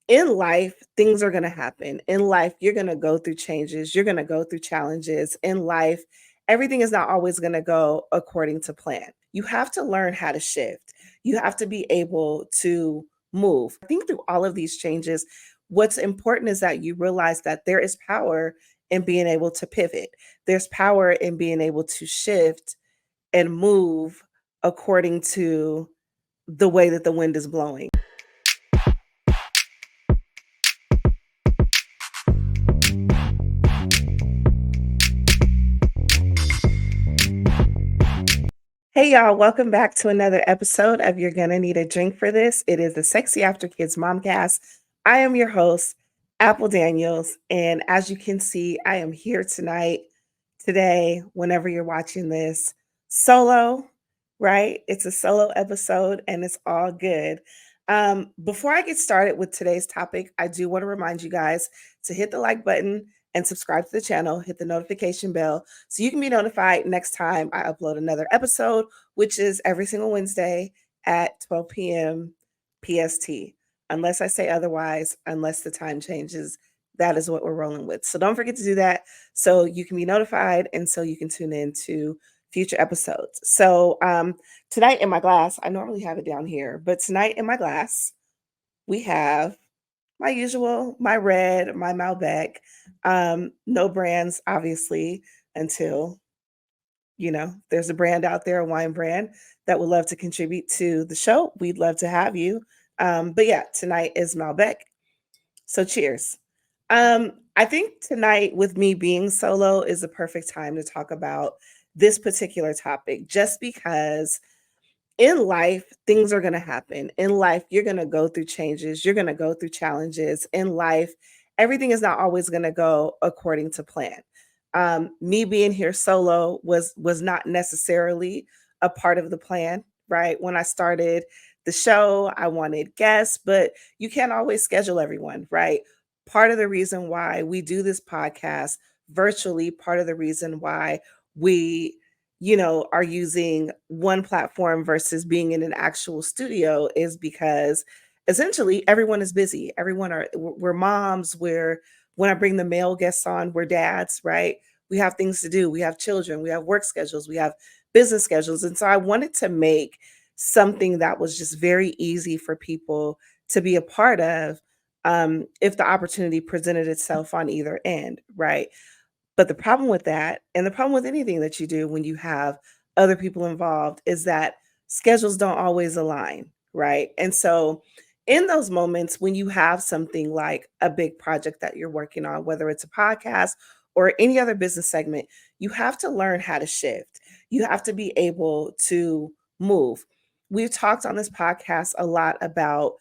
In life, things are going to happen. In life, you're going to go through changes, you're going to go through challenges. In life, everything is not always going to go according to plan. You have to learn how to shift. You have to be able to move. I think through all of these changes, what's important is that you realize that there is power in being able to pivot. There's power in being able to shift and move according to the way that the wind is blowing. Hey y'all, welcome back to another episode of You're Gonna Need a Drink for This. It is the Sexy After Kids Momcast. I am your host, Apple Daniels, and as you can see, I am here tonight, today, whenever you're watching this, solo, right? It's a solo episode and it's all good. Before I get started with today's topic, I do want to remind you guys to hit the like button and subscribe to the channel, hit the notification bell so you can be notified next time I upload another episode, which is every single Wednesday at 12 p.m. PST. Unless I say otherwise, unless the time changes, that is what we're rolling with. So don't forget to do that so you can be notified and so you can tune in to future episodes. So tonight in my glass, I normally have it down here, but tonight in my glass, we have my usual, my red, my Malbec. No brands, obviously, until there's a brand out there, a wine brand that would love to contribute to the show. We'd love to have you. But yeah, tonight is Malbec. So cheers. I think tonight, with me being solo, is the perfect time to talk about this particular topic, just because in life, things are going to happen. In life, you're going to go through changes, you're going to go through challenges. In life, everything is not always going to go according to plan. Me being here solo was not necessarily a part of the plan, right? When I started the show, I wanted guests, but you can't always schedule everyone, right? Part of the reason why we do this podcast virtually, part of the reason why we are using one platform versus being in an actual studio is because essentially everyone is busy. We're moms, when I bring the male guests on, we're dads, right? We have things to do. We have children, we have work schedules, we have business schedules. And so I wanted to make something that was just very easy for people to be a part of if the opportunity presented itself on either end, right? But the problem with that, and the problem with anything that you do when you have other people involved, is that schedules don't always align, right? And so, in those moments when you have something like a big project that you're working on, whether it's a podcast or any other business segment, you have to learn how to shift. You have to be able to move. We've talked on this podcast a lot about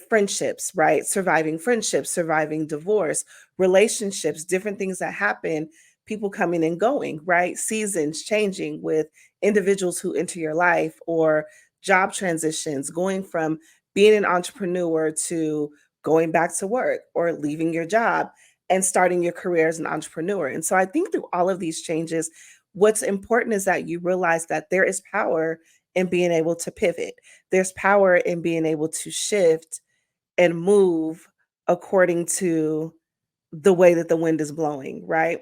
friendships, right? Surviving friendships, surviving divorce, relationships, different things that happen, people coming and going, right? Seasons changing with individuals who enter your life, or job transitions, going from being an entrepreneur to going back to work, or leaving your job and starting your career as an entrepreneur. And so I think through all of these changes, what's important is that you realize that there is power in being able to pivot. There's power in being able to shift and move according to the way that the wind is blowing, right?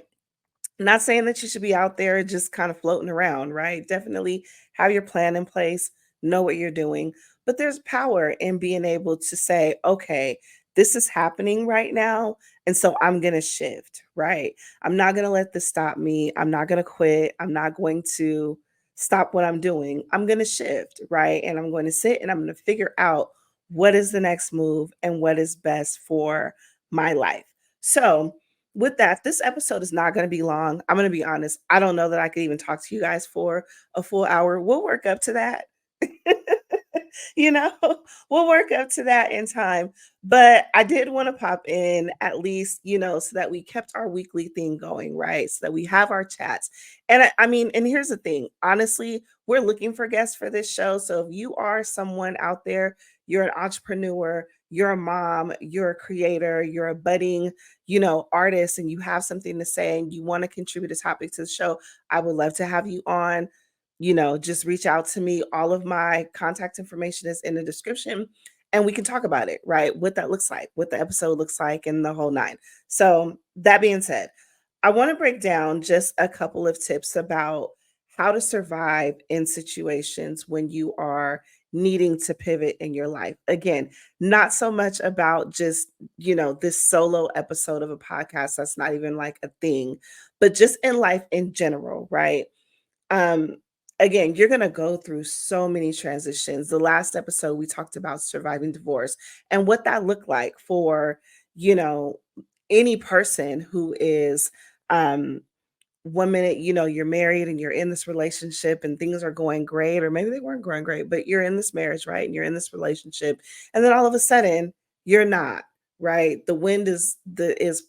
Not saying that you should be out there just kind of floating around, right? Definitely have your plan in place, know what you're doing, but there's power in being able to say, okay, this is happening right now. And so I'm going to shift, right? I'm not going to let this stop me. I'm not going to quit. I'm not going to stop what I'm doing. I'm going to shift, right? And I'm going to sit and I'm going to figure out what is the next move and what is best for my life. So, with that, this episode is not going to be long. I'm going to be honest. I don't know that I could even talk to you guys for a full hour. We'll work up to that. you know, we'll work up to that in time. But I did want to pop in at least, so that we kept our weekly thing going, right? So that we have our chats. And I mean, and here's the thing, honestly, we're looking for guests for this show. So if you are someone out there, you're an entrepreneur, you're a mom, you're a creator, you're a budding, artist, and you have something to say and you want to contribute a topic to the show, I would love to have you on. Just reach out to me. All of my contact information is in the description. and we can talk about it, right? What that looks like, what the episode looks like, and the whole nine. So, that being said, I want to break down just a couple of tips about how to survive in situations when you are needing to pivot in your life. Again, not so much about just, this solo episode of a podcast. That's not even like a thing, but just in life in general, right? Um, Again, you're going to go through so many transitions. The last episode, we talked about surviving divorce and what that looked like for, you know, any person who is um one minute, you're married and you're in this relationship and things are going great, or maybe they weren't going great, but you're in this marriage, right? And you're in this relationship. And then all of a sudden, you're not, right? The wind is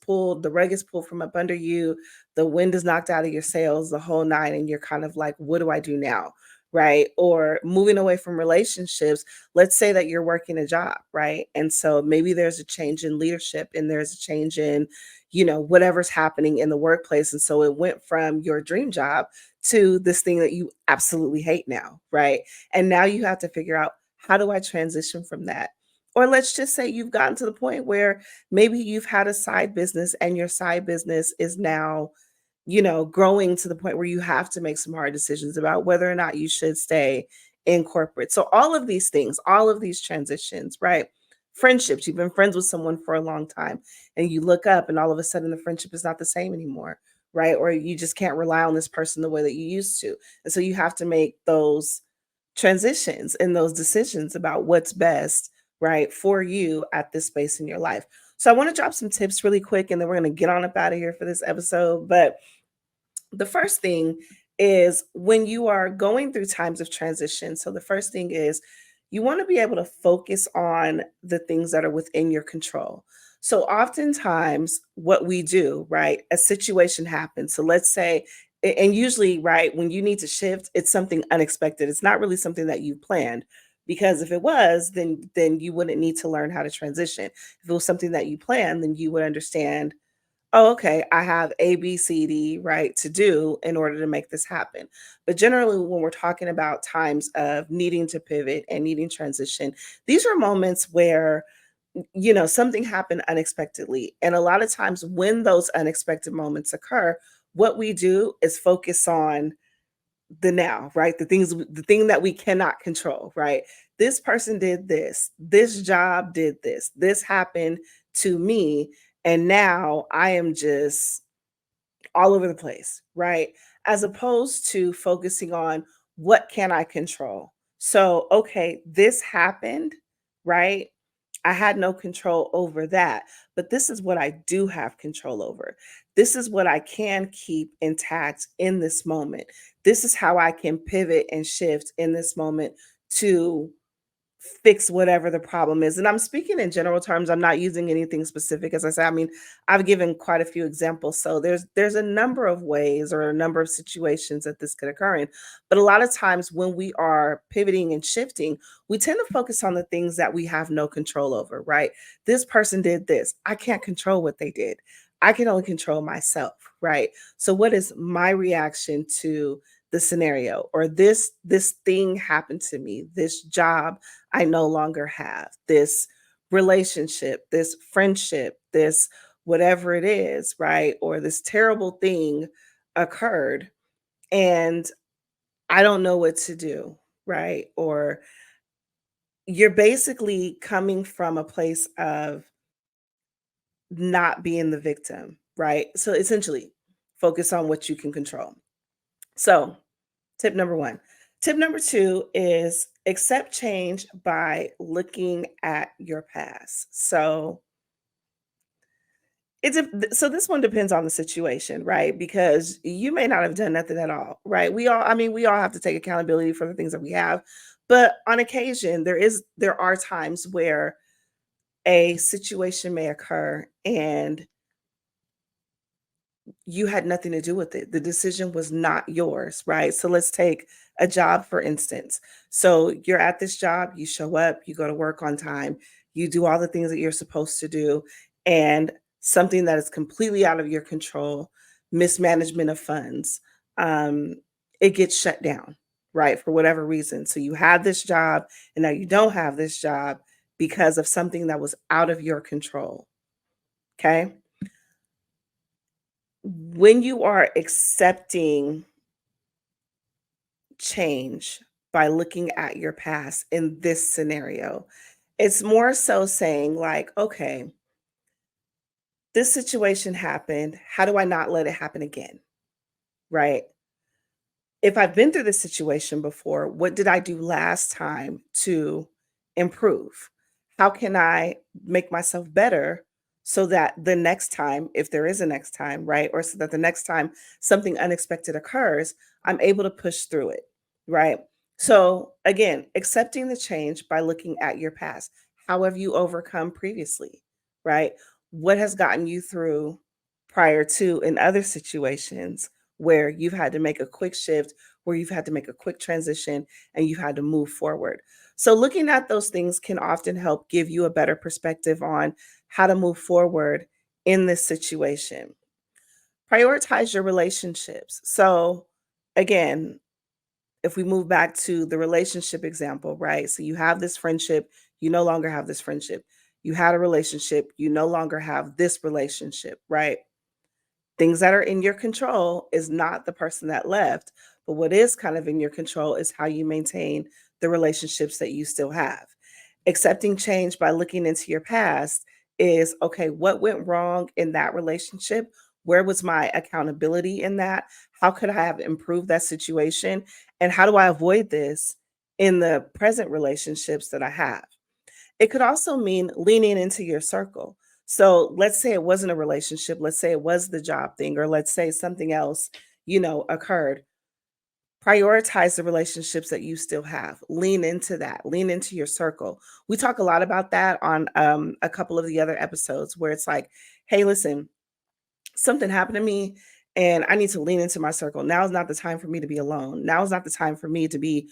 pulled, the rug is pulled from up under you, the wind is knocked out of your sails, the whole nine, and you're kind of like, what do I do now? Right. Or moving away from relationships. Let's say that you're working a job, right? And so maybe there's a change in leadership and there's a change in whatever's happening in the workplace. And so it went from your dream job to this thing that you absolutely hate now, right? And now you have to figure out, how do I transition from that? Or let's just say you've gotten to the point where maybe you've had a side business and your side business is now, growing to the point where you have to make some hard decisions about whether or not you should stay in corporate. So all of these things, all of these transitions, right? Friendships, you've been friends with someone for a long time and you look up and all of a sudden the friendship is not the same anymore, right? Or you just can't rely on this person the way that you used to. And so you have to make those transitions and those decisions about what's best, right, for you at this space in your life. So I want to drop some tips really quick and then we're going to get on up out of here for this episode. But the first thing is when you are going through times of transition. So the first thing is you want to be able to focus on the things that are within your control. So oftentimes what we do, right, a situation happens. So let's say, and usually, right, when you need to shift, it's something unexpected. It's not really something that you planned. Because if it was, then you wouldn't need to learn how to transition. If it was something that you planned, then you would understand, oh, okay, I have A, B, C, D, right, to do in order to make this happen. But generally, when we're talking about times of needing to pivot and needing transition, these are moments where, something happened unexpectedly. And a lot of times when those unexpected moments occur, what we do is focus on the now, right? The thing that we cannot control, right? This person did this job did this happened to me, and now I am just all over the place, right? As opposed to focusing on what can I control. So, okay, this happened, right? I had no control over that, but this is what I do have control over. This is what I can keep intact in this moment. This is how I can pivot and shift in this moment to fix whatever the problem is. And I'm speaking in general terms. I'm not using anything specific. As I said, I mean, I've given quite a few examples. So there's a number of ways or a number of situations that this could occur in. But a lot of times when we are pivoting and shifting, we tend to focus on the things that we have no control over, right? This person did this. I can't control what they did. I can only control myself, right? So what is my reaction to the scenario, or this thing happened to me, this job I no longer have, this relationship, this friendship, this whatever it is, right? Or this terrible thing occurred and I don't know what to do, right? Or you're basically coming from a place of not being the victim, right? So essentially, focus on what you can control. So, tip number 1. Tip number 2 is accept change by looking at your past. So this one depends on the situation, right? Because you may not have done nothing at all, right? We all have to take accountability for the things that we have. But on occasion, there are times where a situation may occur and you had nothing to do with it. The decision was not yours, right? So let's take a job, for instance. So you're at this job, you show up, you go to work on time, you do all the things that you're supposed to do, and something that is completely out of your control, mismanagement of funds, um, it gets shut down, right? For whatever reason. So you had this job, and now you don't have this job. because of something that was out of your control. Okay. When you are accepting change by looking at your past in this scenario, it's more so saying, like, okay, this situation happened. How do I not let it happen again? Right. If I've been through this situation before, what did I do last time to improve? How can I make myself better so that the next time, if there is a next time, right? Or so that the next time something unexpected occurs, I'm able to push through it, right? So, again, accepting the change by looking at your past. How have you overcome previously, right? What has gotten you through prior to in other situations where you've had to make a quick shift, where you've had to make a quick transition, and you've had to move forward. So, looking at those things can often help give you a better perspective on how to move forward in this situation. Prioritize your relationships. So, again, if we move back to the relationship example, right? So, you have this friendship, you no longer have this friendship. You had a relationship, you no longer have this relationship, right? Things that are in your control is not the person that left, but what is kind of in your control is how you maintain the relationships that you still have. Accepting change by looking into your past is, okay, what went wrong in that relationship? Where was my accountability in that? How could I have improved that situation? And how do I avoid this in the present relationships that I have? It could also mean leaning into your circle. So let's say it wasn't a relationship, let's say it was the job thing, or let's say something else, occurred. Prioritize the relationships that you still have. Lean into that. Lean into your circle. We talk a lot about that on a couple of the other episodes where it's like, hey, listen, something happened to me and I need to lean into my circle. Now is not the time for me to be alone. Now is not the time for me to be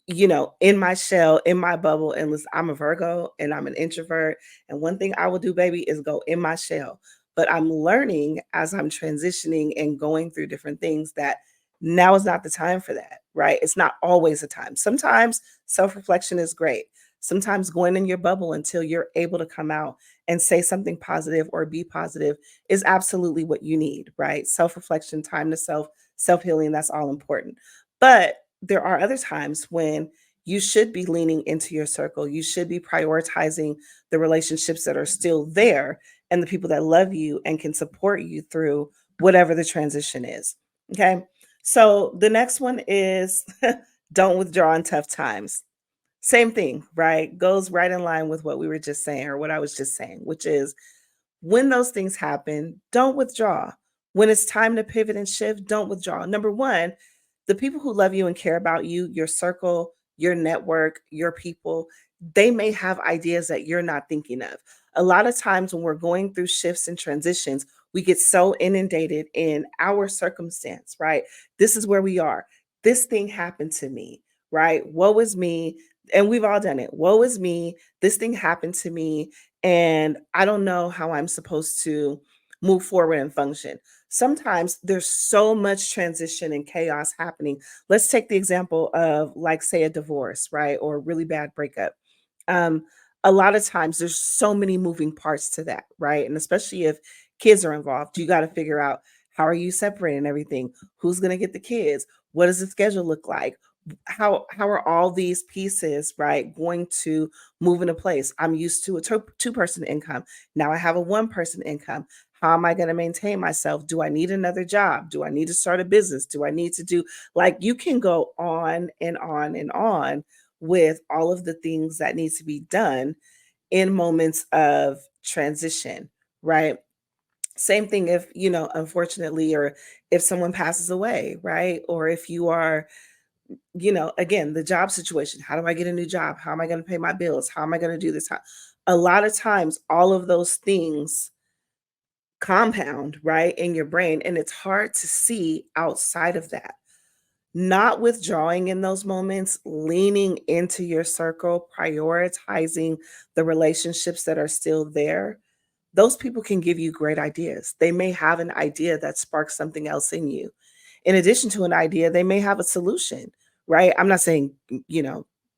in my shell, in my bubble. And listen, I'm a Virgo and I'm an introvert. And one thing I will do, baby, is go in my shell. But I'm learning as I'm transitioning and going through different things that now is not the time for that, right? It's not always a time. Sometimes self reflection is great. Sometimes going in your bubble until you're able to come out and say something positive or be positive is absolutely what you need, right? Self reflection, time to self healing, that's all important. But there are other times when you should be leaning into your circle. You should be prioritizing the relationships that are still there and the people that love you and can support you through whatever the transition is. Okay. So the next one is don't withdraw in tough times. Same thing, right? Goes right in line with what we were just saying or what I was just saying, which is when those things happen, don't withdraw. When it's time to pivot and shift, don't withdraw. Number one, the people who love you and care about you, your circle, your network, your people, they may have ideas that you're not thinking of. A lot of times when we're going through shifts and transitions, we get so inundated in our circumstance, right? This is where we are. This thing happened to me, right? Woe is me. And we've all done it. Woe is me. This thing happened to me. And I don't know how I'm supposed to move forward and function. Sometimes there's so much transition and chaos happening. Let's take the example of, like, say, a divorce, right? Or a really bad breakup. Um, a lot of times there's so many moving parts to that, right? And especially if kids are involved, you got to figure out how are you separating everything? Who's going to get the kids? What does the schedule look like? How are all these pieces, right, going to move into place? I'm used to a two-person income. Now I have a one-person income. How am I going to maintain myself? Do I need another job? Do I need to start a business? Do I need to do, like, you can go on and on and on with all of the things that need to be done in moments of transition, right? Same thing if, unfortunately, or if someone passes away, right? Or if you are, again, the job situation. How do I get a new job? How am I going to pay my bills? How am I going to do this? A lot of times, all of those things compound, right, in your brain, and it's hard to see outside of that. Not withdrawing in those moments, leaning into your circle, prioritizing the relationships that are still there. Those people can give you great ideas. They may have an idea that sparks something else in you. In addition to an idea, they may have a solution, right? I'm not saying,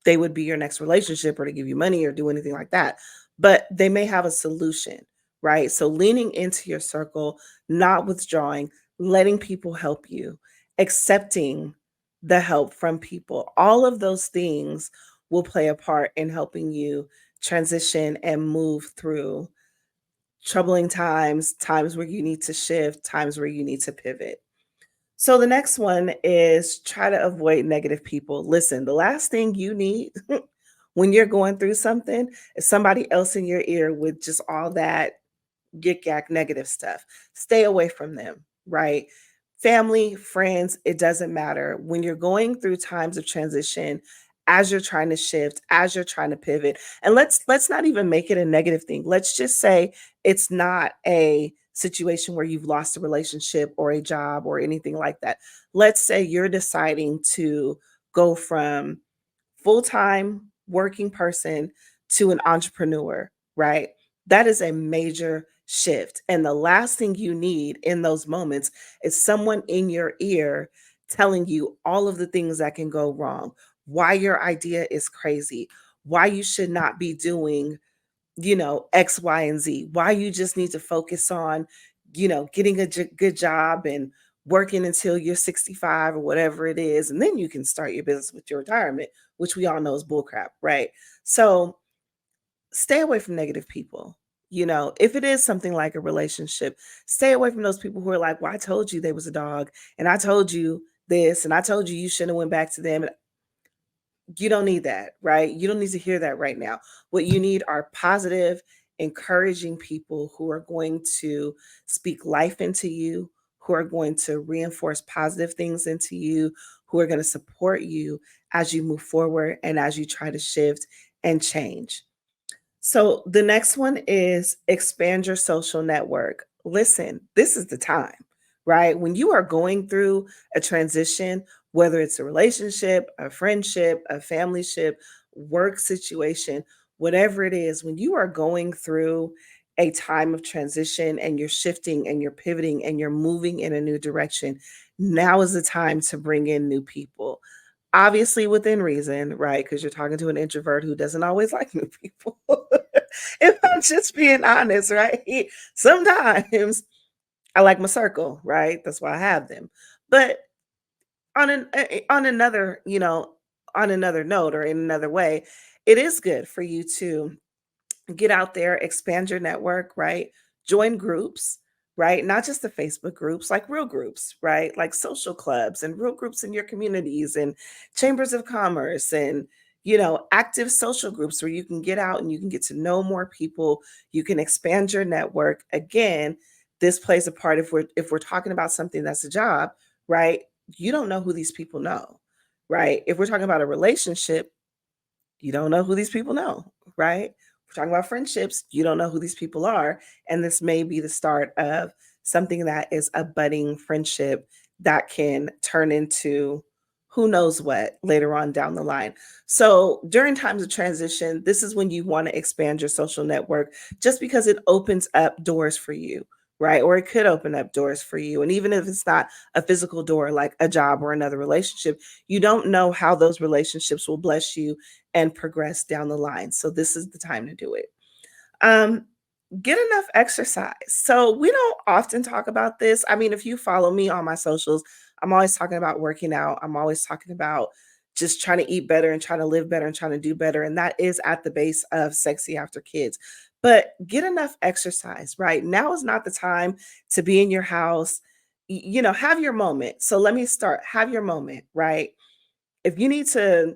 they would be your next relationship or to give you money or do anything like that. But they may have a solution, right? So leaning into your circle, not withdrawing, letting people help you, accepting the help from people, all of those things will play a part in helping you transition and move through troubling times, times where you need to shift, times where you need to pivot. So the next one is try to avoid negative people. Listen, the last thing you need when you're going through something is somebody else in your ear with just all that yik yak negative stuff. Stay away from them, right? Family, friends, it doesn't matter. When you're going through times of transition, as you're trying to shift, as you're trying to pivot, and let's not even make it a negative thing. Let's just say it's not a situation where you've lost a relationship or a job or anything like that. Let's say you're deciding to go from full-time working person to an entrepreneur, right? That is a major shift. And the last thing you need in those moments is someone in your ear telling you all of the things that can go wrong, why your idea is crazy, why you should not be doing, X, Y, and Z, why you just need to focus on, getting a good job and working until you're 65 or whatever it is. And then you can start your business with your retirement, which we all know is bullcrap, right? So stay away from negative people. If it is something like a relationship, stay away from those people who are like, well, I told you they was a dog and I told you this and I told you you shouldn't have went back to them. You don't need that, right? You don't need to hear that right now. What you need are positive, encouraging people who are going to speak life into you, who are going to reinforce positive things into you, who are going to support you as you move forward and as you try to shift and change. So the next one is expand your social network. Listen, this is the time, right? When you are going through a transition, whether it's a relationship, a friendship, a family ship, work situation, whatever it is, when you are going through a time of transition and you're shifting and you're pivoting and you're moving in a new direction, now is the time to bring in new people. Obviously within reason, right? Because you're talking to an introvert who doesn't always like new people. If I'm just being honest, right? Sometimes I like my circle, right? That's why I have them. But on another, on another note or in another way, it is good for you to get out there, expand your network, right? Join groups, right? Not just the Facebook groups, like real groups, right? Like social clubs and real groups in your communities and chambers of commerce and active social groups where you can get out and you can get to know more people, you can expand your network. Again, this plays a part if we're talking about something that's a job, right? You don't know who these people know, right? If we're talking about a relationship, you don't know who these people know, right? We're talking about friendships, you don't know who these people are. And this may be the start of something that is a budding friendship that can turn into who knows what later on down the line. So during times of transition, this is when you want to expand your social network just because it opens up doors for you, right? Or it could open up doors for you. And even if it's not a physical door like a job or another relationship, you don't know how those relationships will bless you and progress down the line. So this is the time to do it. Um, get enough exercise. So we don't often talk about this. I mean, if you follow me on my socials, I'm always talking about working out. I'm always talking about just trying to eat better and trying to live better and trying to do better. And that is at the base of Sexy After Kids. But get enough exercise, right? Now is not the time to be in your house. Have your moment. So let me start. Have your moment, right? If you need to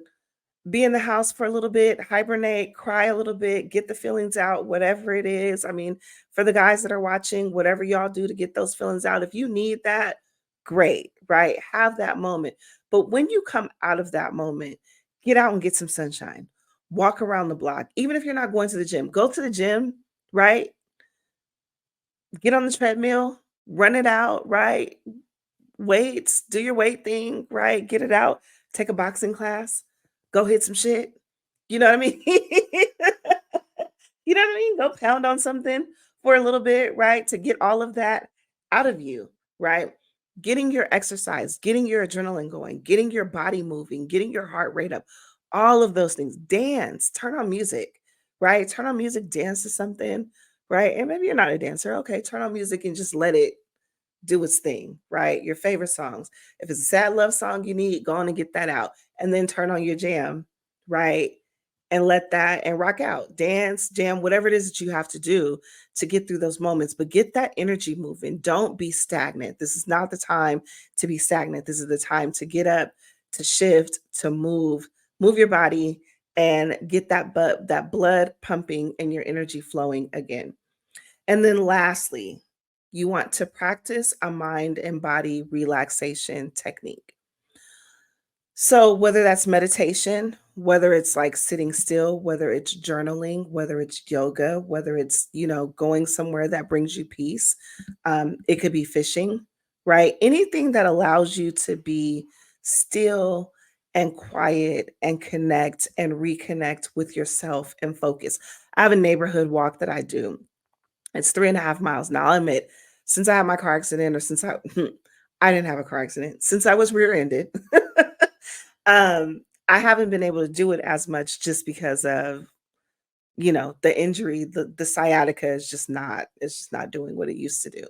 be in the house for a little bit, hibernate, cry a little bit, get the feelings out, whatever it is. I mean, for the guys that are watching, whatever y'all do to get those feelings out, if you need that, great, right? Have that moment. But when you come out of that moment, get out and get some sunshine. Walk around the block. Even if you're not going to the gym, go to the gym, right? Get on the treadmill, run it out, right? Weights, do your weight thing, right? Get it out. Take a boxing class. Go hit some shit. You know what I mean? You know what I mean? Go pound on something for a little bit, right? To get all of that out of you, right? Getting your exercise, getting your adrenaline going, getting your body moving, getting your heart rate up. all of those things. Dance, turn on music, right? Turn on music, dance to something, right? And maybe you're not a dancer. Okay, turn on music and just let it do its thing, right? Your favorite songs. If it's a sad love song you need, go on and get that out. And then turn on your jam, right? And let that and rock out, dance, jam, whatever it is that you have to do to get through those moments. But get that energy moving. Don't be stagnant. This is not the time to be stagnant. This is the time to get up, to shift, to move your body and get that blood pumping and your energy flowing again. And then lastly, you want to practice a mind and body relaxation technique. So, whether that's meditation, whether it's like sitting still, whether it's journaling, whether it's yoga, whether it's, going somewhere that brings you peace, it could be fishing, right? Anything that allows you to be still and quiet and connect and reconnect with yourself and focus. I have a neighborhood walk that I do. It's 3.5 miles. Now, I'll admit, since I had my car accident, or since I, I didn't have a car accident, since I was rear-ended, I haven't been able to do it as much just because of, the injury, the sciatica is just not, it's just not doing what it used to do.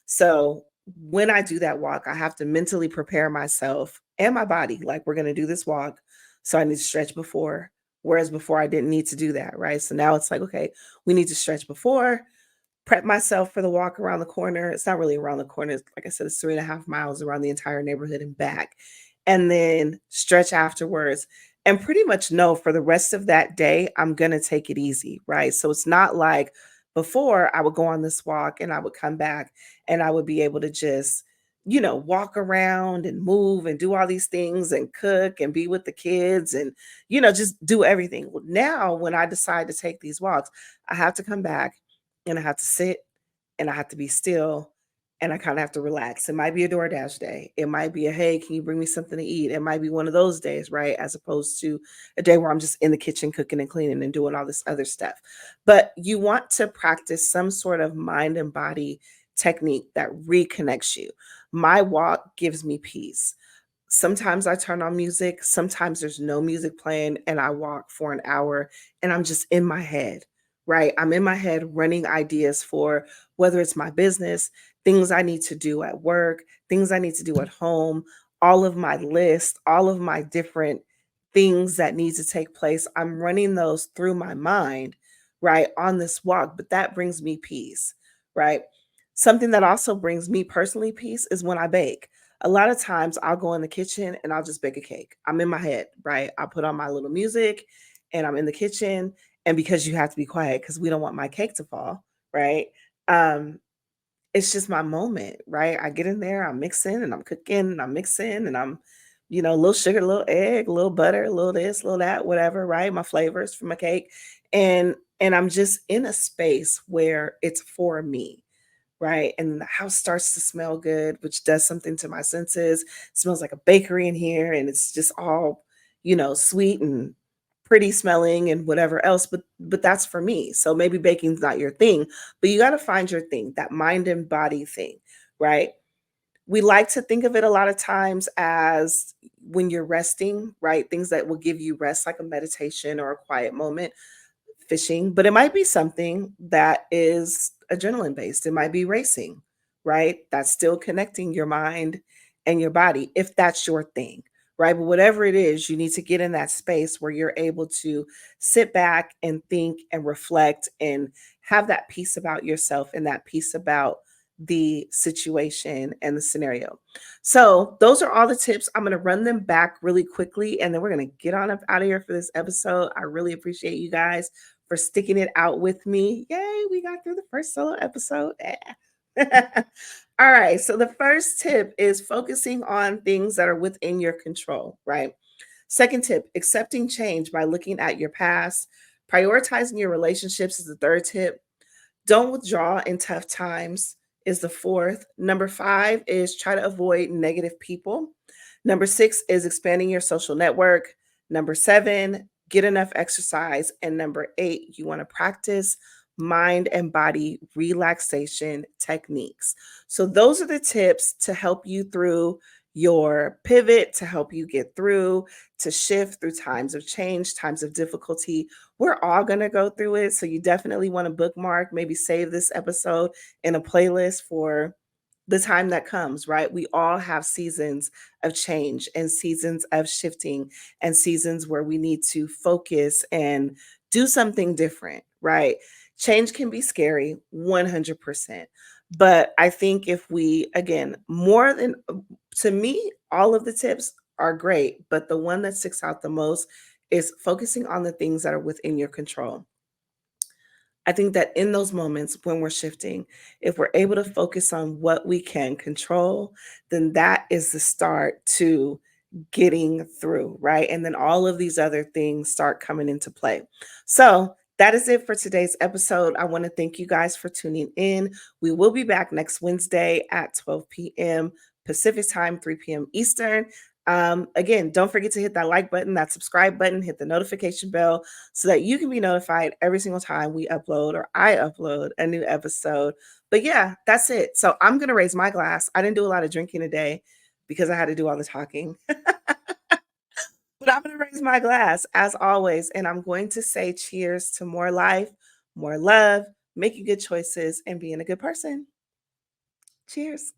So when I do that walk, I have to mentally prepare myself and my body, like we're going to do this walk. So I need to stretch before. Whereas before I didn't need to do that. Right. So now it's like, okay, we need to stretch before, prep myself for the walk around the corner. It's not really around the corner. Like I said, it's 3.5 miles around the entire neighborhood and back. And then stretch afterwards. And pretty much know for the rest of that day, I'm going to take it easy. Right. So it's not like before I would go on this walk and I would come back and I would be able to just, walk around and move and do all these things and cook and be with the kids and, just do everything. Well, now, when I decide to take these walks, I have to come back and I have to sit and I have to be still and I kind of have to relax. It might be a DoorDash day. It might be a, hey, can you bring me something to eat? It might be one of those days, right? As opposed to a day where I'm just in the kitchen cooking and cleaning and doing all this other stuff. But you want to practice some sort of mind and body technique that reconnects you. My walk gives me peace. Sometimes I turn on music, sometimes there's no music playing, and I walk for an hour and I'm just in my head, right? I'm in my head running ideas for whether it's my business, things I need to do at work, things I need to do at home, all of my list, all of my different things that need to take place. I'm running those through my mind, right, on this walk, but that brings me peace, right? Something that also brings me personally peace is when I bake. A lot of times I'll go in the kitchen and I'll just bake a cake. I'm in my head, right? I put on my little music and I'm in the kitchen. And because you have to be quiet because we don't want my cake to fall, right? Um, it's just my moment, right? I get in there, I'm mixing and I'm cooking and I'm mixing and I'm, a little sugar, a little egg, a little butter, a little this, a little that, whatever, right? My flavors for my cake. And I'm just in a space where it's for me, right? And the house starts to smell good, which does something to my senses. It smells like a bakery in here, and it's just all, sweet and pretty smelling and whatever else. But that's for me. So maybe baking's not your thing, but you got to find your thing, that mind and body thing, right? We like to think of it a lot of times as when you're resting, right? Things that will give you rest, like a meditation or a quiet moment, fishing, but it might be something that is adrenaline based. It might be racing, right? That's still connecting your mind and your body if that's your thing, right? But whatever it is, you need to get in that space where you're able to sit back and think and reflect and have that peace about yourself and that peace about the situation and the scenario. So, those are all the tips. I'm going to run them back really quickly and then we're going to get on up out of here for this episode. I really appreciate you guys for sticking it out with me. Yay, we got through the first solo episode. Yeah. All right. So the first tip is focusing on things that are within your control, right? Second tip, accepting change by looking at your past. Prioritizing your relationships is the third tip. Don't withdraw in tough times is the fourth. Number five is try to avoid negative people. Number six is expanding your social network. Number seven, get enough exercise. And number eight, you want to practice mind and body relaxation techniques. So, those are the tips to help you through your pivot to help you get through, to shift through times of change, times of difficulty. We're all going to go through it. So you definitely want to bookmark, maybe save this episode in a playlist for the time that comes, right? We all have seasons of change and seasons of shifting and seasons where we need to focus and do something different, right? Change can be scary, 100%. But I think if we, again, more than to me, all of the tips are great, but the one that sticks out the most is focusing on the things that are within your control. I think that in those moments when we're shifting, if we're able to focus on what we can control, then that is the start to getting through, right? And then all of these other things start coming into play. So that is it for today's episode. I want to thank you guys for tuning in. We will be back next Wednesday at 12 p.m. Pacific time, 3 p.m. Eastern. Again, don't forget to hit that like button, that subscribe button, hit the notification bell so that you can be notified every single time we upload or I upload a new episode. But yeah, that's it. So I'm going to raise my glass. I didn't do a lot of drinking today because I had to do all the talking. But I'm going to raise my glass as always. And I'm going to say cheers to more life, more love, making good choices, and being a good person. Cheers.